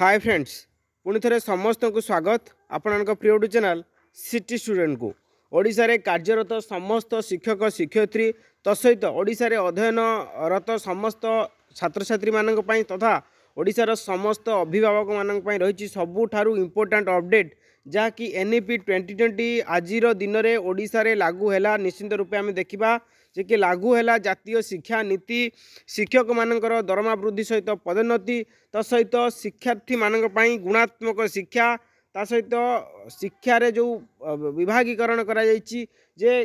Hi friends पुणी थे समस्त को स्वागत आपण प्रिय चैनल सिटी स्टूडेंट को ओडिशा रे कार्यरत समस्त शिक्षक शिक्षयित्री तसहित ओडिशा रे अध्ययनरत समस्त छात्र छात्री मानक पई तथा ओडिशार समस्त अभिभावक मानक पई रही सबुठारु इम्पोर्टेंट अपडेट जहाँकि एनईपी 2020 आज दिन में ओडिशा रे लागू है। निश्चित रूपे आम देखा जे कि लागू है जातीय शिक्षा नीति शिक्षक मानकर दरमा वृद्धि सहित पदोन्नति तसहित शिक्षार्थी मानक पई गुणात्मक शिक्षा ता सहित शिक्षार जो विभागीकरण करा जायछि जे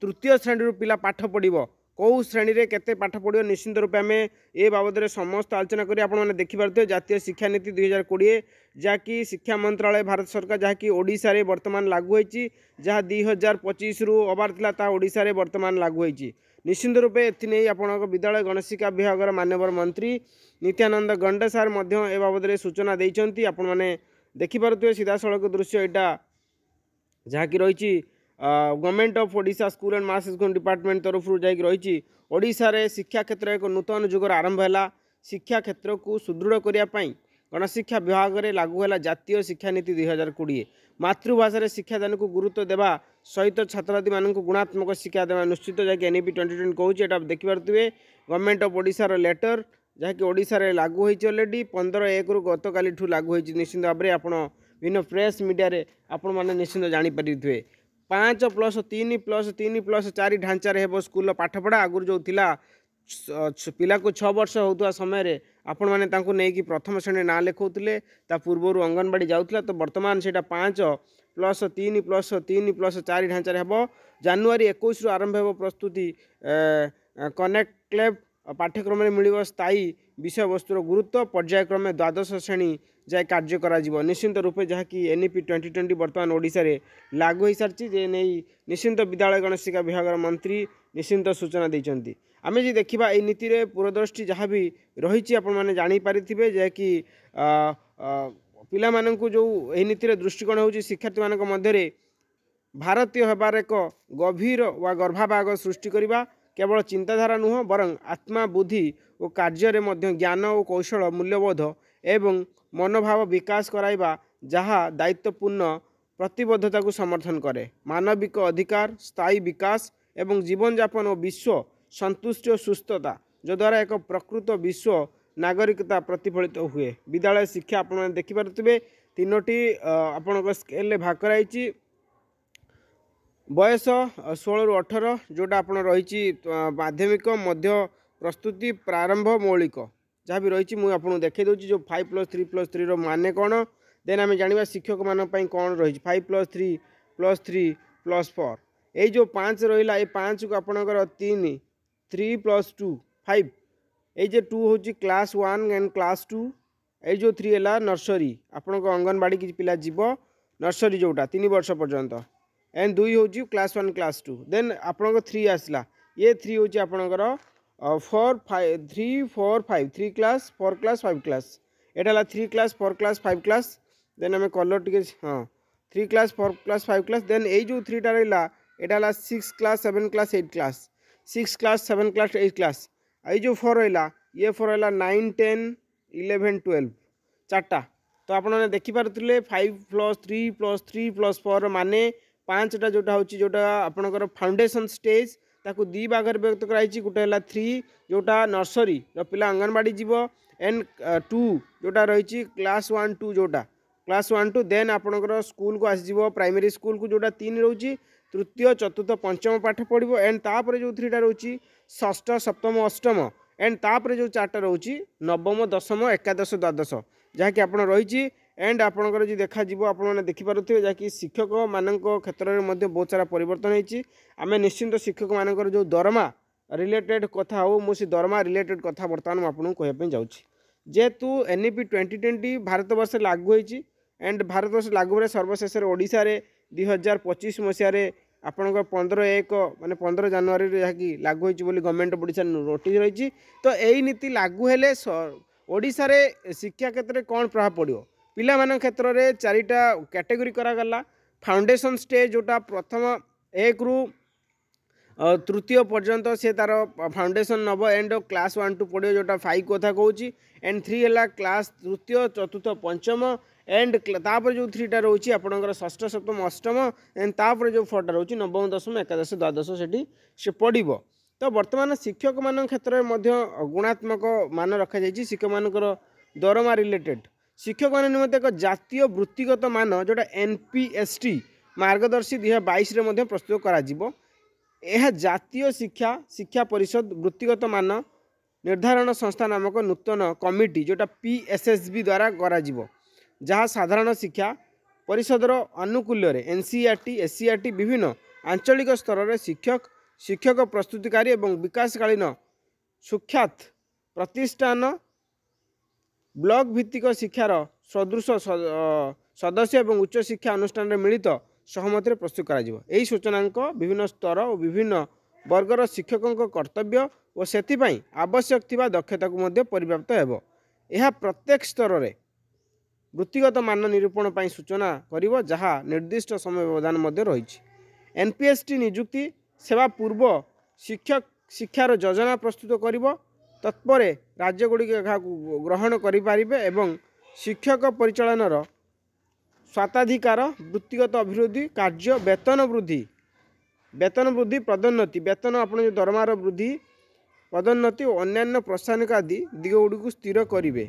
तृतीय श्रेणी पिला पाठ पढ़िबो कौ श्रेणी रे केते पाठ पढ़ियो निश्चित रूपे आम ए बाबद समस्त आलोचना करी आपण माने देखिपारते जातीय शिक्षा नीति 2020 जहाँकि शिक्षा मंत्रालय भारत सरकार जहाँकि ओडिशा रे वर्तमान लागू होईछि जहाँ 2025 रु अबार थिला ता ओडिशा रे वर्तमान लागू होईछि। निश्चित रूपे एथिने आपण विद्यालय गणशिक्षा विभाग माननीय मंत्री नित्यानंद गंडे सार मध्य ए बाबद सूचना देइछंती। आपण माने देखिपारते सीधा सड़क दृश्य एटा जहाँकि रही government of Odisha school and mass education department तरफ जाकि रही ओडिशा रे शिक्षा क्षेत्र एक नूतन जुगर आरंभ है। शिक्षा क्षेत्र को सुदृढ़ करने गणशिक्षा विभाग में लागू है जातीय शिक्षा नीति 2020 मातृभाषा रे शिक्षादान को गुरुत्व देवा सहित छात्रछात्री मान गुणात्मक शिक्षा देवा निश्चित जैसे एनईपी 2020 कहूँ देखिपे गवर्नमेंट ऑफ ओडिशा लेटर जहाँकि ओडिशा रे लागू होती अलरेडी 15/1 रु गत काली लागू होती। निश्चित भाव में आप विभिन्न प्रेस मीडिया रे आपण मैंने निश्चित जानीपारे 5+3+3+4 ढांचार हेब स्कूल पाठपढ़ा आगुरी जो थिला पिला को 6 वर्ष होता समय आपण मैंने नहीं प्रथम श्रेणी ना लिखौले ता पूर्वर अंगनवाड़ी जाऊला तो बर्तमान से 5+3+3+4 ढांचार हेब जनवरी 21 रु आरंभ हो प्रस्तुति कनेक्ट पाठ्यक्रम में मिल स्थायी विषय वस्तुर गुरुत्व पर्यायक्रमे द्वादश श्रेणी जाए कार्य करा निश्चित रूपे जहाँकि एनईपी 2020 बर्तमान ओडिशा रे लागू हो सारी जे नहीं निश्चित विद्यालय गणशिक्षा विभाग मंत्री निश्चित सूचना देइछंती। आमे जी देखिबा ए नीति रे पूर्वदृष्टि जहाँ भी रही आपण मैंने जानीपारे जे कि पिला माननकु जो ए नीति रे दृष्टिकोण होची शिक्षार्थी मानक मध्य भारतीय होबार एक गभीर वा गर्भाभाग सृष्टि करबा केवल चिंताधारा नुह बरं आत्मा बुद्धि और कार्य में ज्ञान और कौशल मूल्यबोध एवं मनोभाव विकास कराइबा जहाँ दायित्वपूर्ण प्रतिबद्धता को समर्थन करे मानविक अधिकार स्थायी विकास एवं जीवन यापन और विश्व संतुष्टि और सुस्थता जो द्वारा एक प्रकृत विश्व नागरिकता प्रतिफलित हुए। विद्यालय शिक्षा आप देखिपे 3टी आपण स्केल भाग कराई बयस 16 रु 18 जोटा आप रही माध्यमिक मध्य प्रस्तुति प्रारंभ मौलिक जहाँ भी रही मुझे आपको देखा दूसरी जो 5+3+3 रो माने कौन देन आम जाना शिक्षक मान कौन रही 5+3+3+4 ये जो 5 रहा ये 5 को आपणकर 3+2 5 ये 2 हूँ क्लास 1 एंड क्लास 2 ये जो 3 है नर्सरी आपण अंगनवाड़ी किसी पिला जीव नर्सरी जोटा 3 वर्ष पर्यंत एंड 2 हूँ क्लास 1 क्लास 2 देन आपणकर 3 आसला ये 3 हूँ आपणकर 4 5 3 4 5 3 क्लास 4 क्लास 5 क्लास एटा 3 क्लास 4 क्लास 5 क्लास देन आम कलर टी हाँ 3 क्लास 4 क्लास 5 क्लास देन ये जो 3टा रहा यहाँ 6 class 7 class 8 class 6 class 7 class 8 class ये जो 4 रहा ये 4 रहा 9 10 11 12 चार्टा तो आपने देखिपे 5+3+3+4 माने 5टा जोटा हूँ जोटा आपणकर फाउंडेशन स्टेज ताकू 2 भाग व्यक्त कराई गोटे है 3 जोटा नर्सरी पिला अंगनवाड़ी जीव एंड 2 जोटा रही क्लास 1 2 जोटा क्लास 1 2 देन आपणकर स्कूल को आसो प्राइमरी स्कूल को जोटा 3 रोची तृतीय चतुर्थ पंचम पाठ पढ़ो एंड तापर जो 3टा रोची षष्ठ सप्तम अष्टम एंड तापर जो 4टा रोची नवम दशम एकादश द्वादश जहाँकि आप रही एंड आपणकर जो देखा आपने देखिपे जहाँकि शिक्षक मान क्षेत्र में बहुत सारा परिवर्तन होती आम निश्चिंत शिक्षक मान जो दरमा रिलेटेड कथा हो मुझे दरमा रिलेटेड कथा बर्तमान आपको कहवाई जाऊँ जेहेतु एनईपी 2020 भारत वर्ष लागू होती एंड भारत वर्ष लागू सर्वशेष ओडिशा रे 2025 मसीह आपंकर 15/1 माने 15 जनवरी जहाँकि लागू होती गवर्नमेंट ऑफ ओडिशा नोटिस रही तो यही नीति लागू हेले ओडिशा रे शिक्षा क्षेत्र में कौन प्रभाव पड़ो पिला मान क्षेत्र में 4टा कैटेगरी करागला फाउंडेशन स्टेज जोटा प्रथम 1 रु तृतीय पर्यंत से तार फाउंडेशन नब एंड क्लास 1 टू पढ़ो जोटा 5 कथा कहूँ एंड 3 है क्लास तृतीय चतुर्थ पंचम एंड तापर जो 3टा रोचे आपंकर षष्ठ सप्तम अष्टम एंड तापर जो 4टा रोचे नवम दशम एकादश द्वादश से पढ़ो। तो वर्तमान शिक्षक मान क्षेत्र में गुणात्मक मान रखा जाइए शिक्षक मानकर दरमा रिलेटेड शिक्षक मान निमंते एक जातीय वृत्तिगत मान जोटा NPST मार्गदर्शी 2022 प्रस्तुत करा यह जातीय शिक्षा परिषद वृत्तिगत मान निर्धारण संस्था नामक नूतन कमिटी जोटा PSSB द्वारा करा जहाँ साधारण शिक्षा परिषदर अनुकूल्य NCERT SCERT विभिन्न आंचलिक स्तर में शिक्षक प्रस्तुतिकारी एवं विकासकालीन सुख्यात प्रतिष्ठान ब्लॉक भित्तिक शिक्षार सदृश सदस्य एवं उच्च शिक्षा अनुष्ठान मिलित सहमति प्रस्तुत करा सूचनांक विभिन्न स्तर और विभिन्न वर्गर शिक्षकों कर्तव्य और से आवश्यक थिबा दक्षता को परिव्याप्त हेबो। यह प्रत्येक स्तर में वृत्तिगत मान निरूपण पर सूचना करिवो जहाँ निर्दिष्ट समय व्यवधान रही। NPST नियुक्ति सेवा पूर्व शिक्षार योजना प्रस्तुत करिवो तत्पर राज्यगुड़िक ग्रहण करें एवं शिक्षक परिचालनार स्वाताधिकार वृत्तिगत अभिवृद्धि कार्य वेतन वृद्धि पदोन्नति वेतन आप दरमार वृद्धि पदोन्नति और अन्यान्य प्रोत्साहन आदि दिगगुड़ी को स्थिर करेंगे।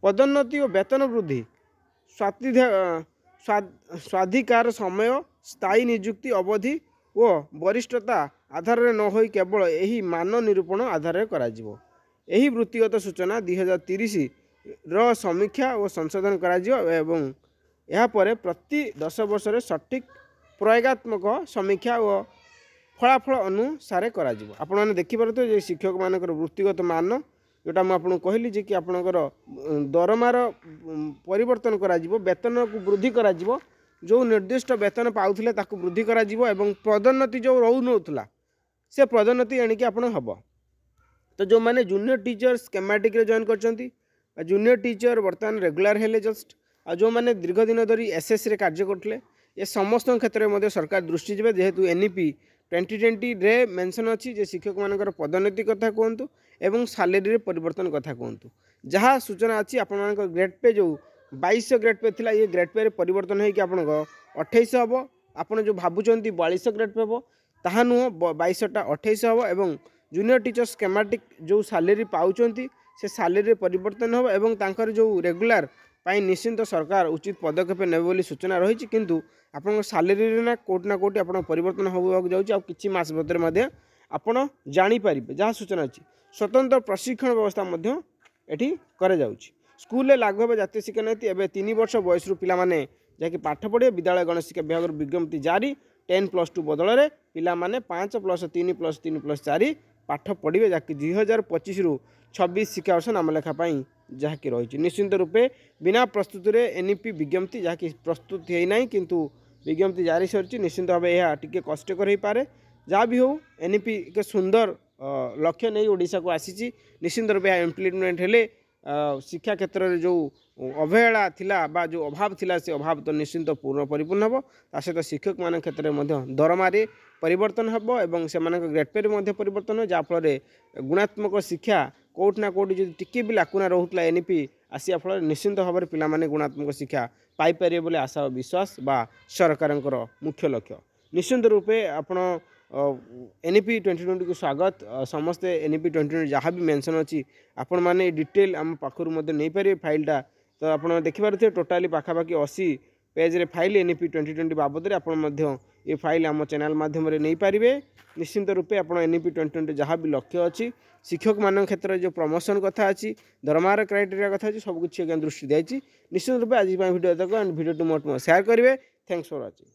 पदोन्नति और वेतन वृद्धि स्वाधिकार समय स्थायी नियुक्ति अवधि और वरिष्ठता आधार में न होई केवल यही मान निरूपण आधार में करा जिवो। यही वृत्तिगत सूचना 2030 रो समीक्षा और संशोधन करा जिवो एवं यहाँ पर प्रति 10 वर्ष सठिक प्रयोगात्मक समीक्षा और फलाफल अनुसार करा जिवो। आपण माने देखि पारते जे शिक्षक मानकर वृत्तिगत मान जोटा मुझे कहली जे कि आपणकर दरमार परिवर्तन करा जिवो वेतन को वृद्धि करा जिवो जो निर्दिष्ट वेतन पाउथिले ताकू वृद्धि करा जिवो एवं पदोन्नति जो रहू नथुला से पदोन्नति आनिक आपण हबो। तो जो माने जूनियर टीचर स्केमेटिक रे जॉइन करचंती जूनियर टीचर वर्तमान रेगुलर हेले जस्ट आ जो माने दीर्घ दिन धरी SS रे कार्य करथिले ये समस्त क्षेत्र में सरकार दृष्टि देबे जेहेतु NEP 2020 रे मेंशन अछि जे शिक्षक मानकर पदोन्नति कथा कहंतु एवं सैलरी रे परिवर्तन कथा कहंतु जहाँ सूचना अछि आपण मानकर ग्रेड पे जो 2200 ग्रेड पे थिला ये ग्रेड पे रे परिवर्तन है कि आपण 2800 हबो आपण जो भाबुचंती 4200 ग्रेड पे हबो ताहा नुह 2200टा 2800 हबो एवं जूनियर टीचर स्केमेटिक जो सैलरी पाउचंती से सैलरी रे परिवर्तन हबो एवं तांकर जो रेगुलर पाई निश्चिंत सरकार उचित पदक्षेप नेबे बोली सूचना रही किंतु आपण सैलरी रे ना कोटी आपण परिवर्तन होबाक जाउची आ किछि मास भीतर मध्ये आपण जानि परिबे जहाँ सूचना अछि। स्वतंत्र प्रशिक्षण व्यवस्था मध्ये एठी करे जाउची। स्कूल ले लागू हे जातीय शिक्षा नीति एवं 3 वर्ष बयस पिला माने जाकि पाठ पढ़े विद्यालय गण शिक्षा विभाग विज्ञप्ति जारी 10+2 बदल में पिला माने 5+3+3+4 पाठ पढ़े जहाँकि 2025 रु 26 शिक्षा वर्ष नाम लेखा जहाँकि रही निश्चिंत रूपे बिना प्रस्तुति रे NEP विज्ञप्ति जहाँकि प्रस्तुत है ना किंतु विज्ञप्ति जारी सरी निश्चिंत भाव यह टी कष्टकर हो पारे जहाँ भी हो NEP एक सुंदर लक्ष्य नहीं ओडिशा को आसी निश्चिंत रूपे यह इम्प्लीमेंट हेले शिक्षा क्षेत्र में जो अवहेला थिला बा जो अभाव थिला से अभाव तो निश्चिंत पूर्ण परिपूर्ण हम ता सहित शिक्षक मान क्षेत्र में दरमारे परिवर्तन हम एवं से ग्रेड पे में परिवर्तन हो जहाँफल गुणात्मक शिक्षा कोट ना कोटी जो टिके भी लाकुना रोला NEP आसिया फल निश्चिंत भाव में पिलामाने गुणात्मक शिक्षा पाइपर बोले आशा और विश्वास बा सरकार मुख्य लक्ष्य निश्चिंत रूपे आपण NEP 2020 को स्वागत समस्ते NEP 2020 जहाँ भी मेंशन अच्छी आपण मैंने डिटेल आम पाखर नहीं पारे फाइलटा तो आप देखिपे टोटाली पाखापाखि 80 पेज रे फाइल NEP 2020 बाबद आप ये फाइल आम चैनल माध्यम नहीं पारे निश्चिंत रूपे आप NEP 2020 जहाँ भी लक्ष्य अच्छी शिक्षक मान क्षेत्र में जो प्रमोशन कथा अच्छी दरमार क्राइटेरिया कथा अच्छी सबकि दृष्टि दी निश्चित रूपे आज भिडियो तक एंड भिडियो टू मोट शेयर करेंगे। Thanks for watching.